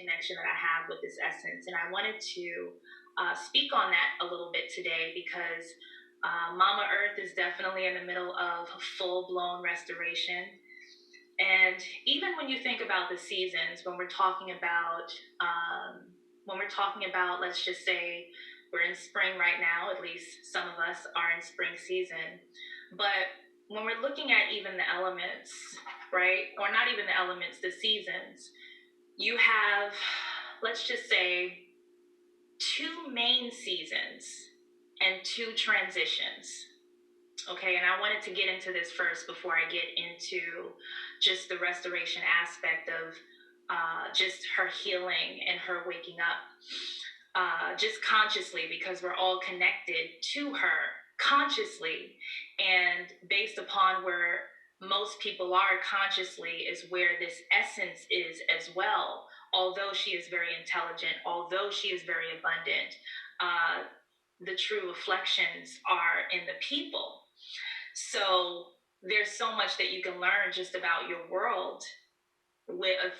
connection that I have with this essence. And I wanted to speak on that a little bit today because Mama Earth is definitely in the middle of full blown restoration. And even when you think about the seasons, when we're talking about, let's just say we're in spring right now, at least some of us are in spring season. But when we're looking at even the elements, right, or not even the elements, the seasons, you have, let's just say, two main seasons and two transitions. Okay, and I wanted to get into this first before I get into just the restoration aspect of just her healing and her waking up, just consciously, because we're all connected to her consciously, and based upon where most people are consciously is where this essence is as well. Although she is very intelligent, although she is very abundant, the true reflections are in the people. So there's so much that you can learn just about your world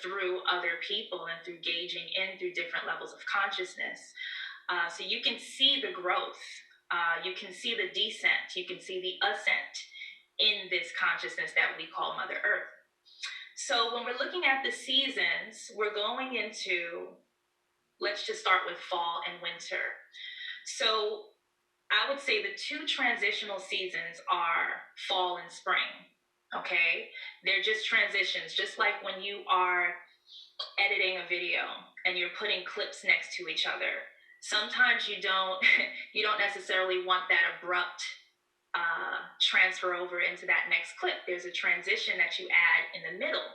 through other people and through gauging in through different levels of consciousness. So you can see the growth, you can see the descent, you can see the ascent in this consciousness that we call Mother Earth. So when we're looking at the seasons, we're going into, let's just start with fall and winter. So I would say the two transitional seasons are fall and spring. Okay, they're just transitions, just like when you are editing a video and you're putting clips next to each other. Sometimes you don't necessarily want that abrupt transfer over into that next clip. There's a transition that you add in the middle.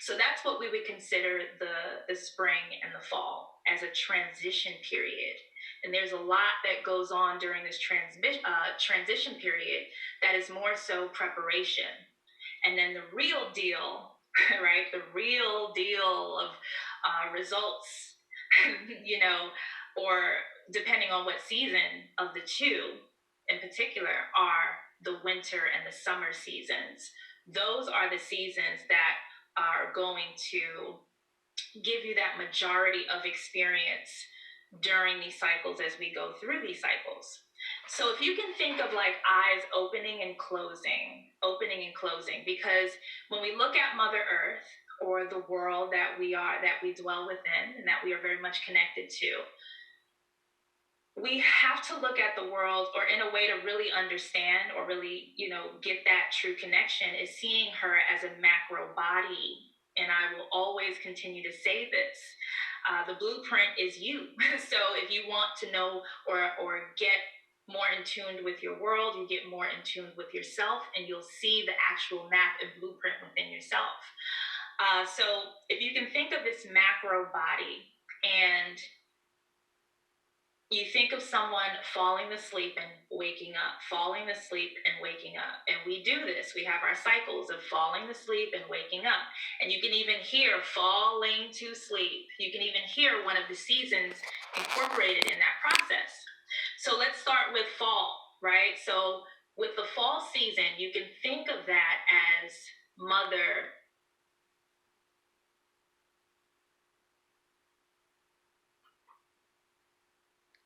So that's what we would consider the spring and the fall, as a transition period. And there's a lot that goes on during this transition period that is more so preparation. And then the real deal, right? The real deal of results, or depending on what season of the two in particular, are the winter and the summer seasons. Those are the seasons that are going to give you that majority of experience during these cycles as we go through these cycles. So if you can think of like eyes opening and closing, because when we look at Mother Earth, or the world that we dwell within and that we are very much connected to, we have to look at the world, or in a way to really understand or really, get that true connection, is seeing her as a macro body. And I will always continue to say this. The blueprint is you. So if you want to know or get more in tune with your world, you get more in tune with yourself, and you'll see the actual map and blueprint within yourself. So if you can think of this macro body, and you think of someone falling asleep and waking up, falling asleep and waking up. And we do this. We have our cycles of falling asleep and waking up. And you can even hear falling to sleep. You can even hear one of the seasons incorporated in that process. So let's start with fall, right? So with the fall season, you can think of that as Mother